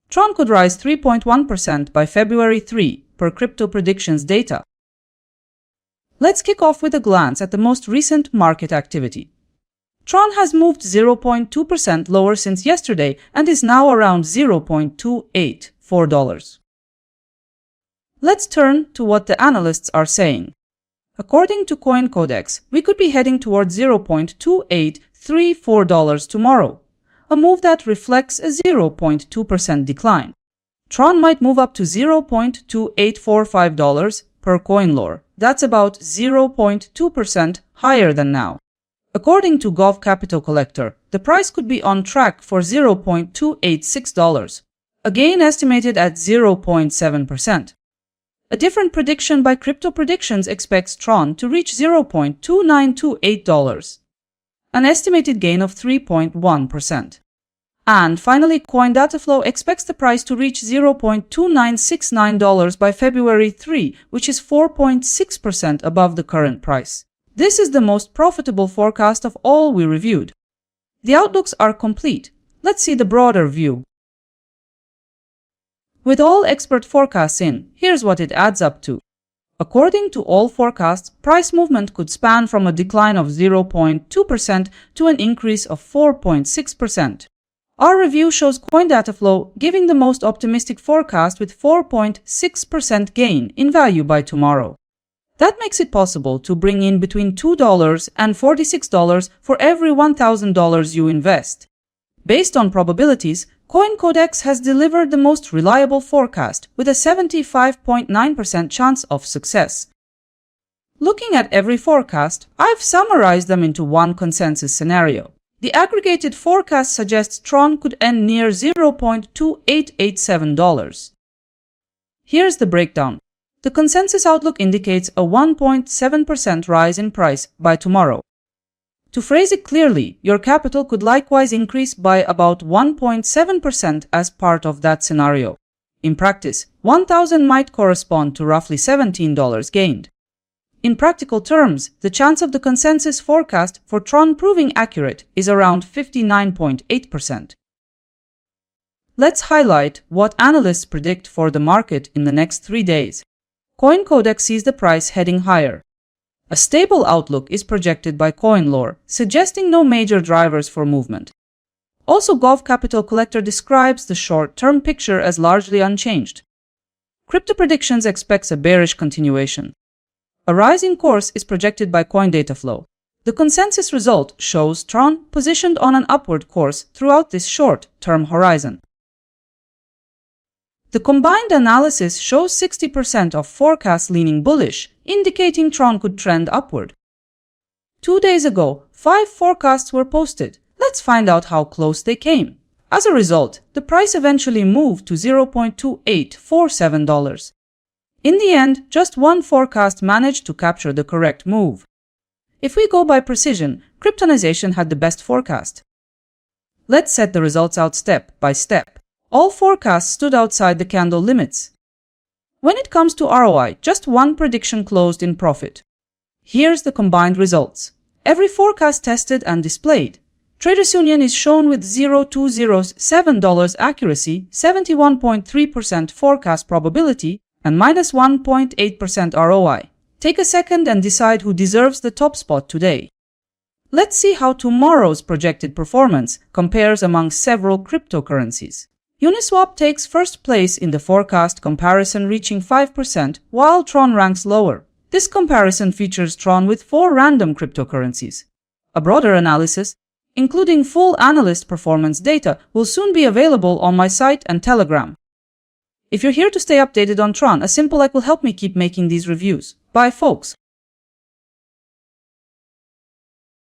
Tron could rise 3.1% by February 3 per crypto predictions data. Let's kick off with a glance at the most recent market activity. Tron has moved 0.2% lower since yesterday and is now around $0.284. Let's turn to what the analysts are saying. According to CoinCodex, we could be heading towards $0.2834 tomorrow, a move that reflects a 0.2% decline. Tron might move up to $0.2845 per CoinLore. That's about 0.2% higher than now. According to Gov Capital Collector, the price could be on track for $0.286, a gain estimated at 0.7%. A different prediction by Crypto Predictions expects Tron to reach $0.2928, an estimated gain of 3.1%. And finally, CoinDataFlow expects the price to reach $0.2969 by February 3, which is 4.6% above the current price. This is the most profitable forecast of all we reviewed. The outlooks are complete. Let's see the broader view. With all expert forecasts in, here's what it adds up to. According to all forecasts, price movement could span from a decline of 0.2% to an increase of 4.6%. Our review shows CoinDataFlow giving the most optimistic forecast with 4.6% gain in value by tomorrow. That makes it possible to bring in between $2 and $46 for every $1,000 you invest. Based on probabilities, CoinCodex has delivered the most reliable forecast with a 75.9% chance of success. Looking at every forecast, I've summarized them into one consensus scenario. The aggregated forecast suggests Tron could end near $0.2887. Here's the breakdown. The consensus outlook indicates a 1.7% rise in price by tomorrow. To phrase it clearly, your capital could likewise increase by about 1.7% as part of that scenario. In practice, $1,000 might correspond to roughly $17 gained. In practical terms, the chance of the consensus forecast for Tron proving accurate is around 59.8%. Let's highlight what analysts predict for the market in the next 3 days. CoinCodex sees the price heading higher. A stable outlook is projected by CoinLore, suggesting no major drivers for movement. Also, Gov Capital Collector describes the short-term picture as largely unchanged. Crypto Predictions expects a bearish continuation. A rising course is projected by CoinDataFlow. The consensus result shows Tron positioned on an upward course throughout this short-term horizon. The combined analysis shows 60% of forecasts leaning bullish, indicating Tron could trend upward. 2 days ago, 5 forecasts were posted. Let's find out how close they came. As a result, the price eventually moved to $0.2847. In the end, just one forecast managed to capture the correct move. If we go by precision, Kryptonization had the best forecast. Let's set the results out step by step. All forecasts stood outside the candle limits. When it comes to ROI, just one prediction closed in profit. Here's the combined results. Every forecast tested and displayed. Traders Union is shown with $0.207 accuracy, 71.3% forecast probability, and minus 1.8% ROI. Take a second and decide who deserves the top spot today. Let's see how tomorrow's projected performance compares among several cryptocurrencies. Uniswap takes first place in the forecast comparison, reaching 5%, while Tron ranks lower. This comparison features Tron with 4 random cryptocurrencies. A broader analysis, including full analyst performance data, will soon be available on my site and Telegram. If you're here to stay updated on Tron, a simple like will help me keep making these reviews. Bye, folks.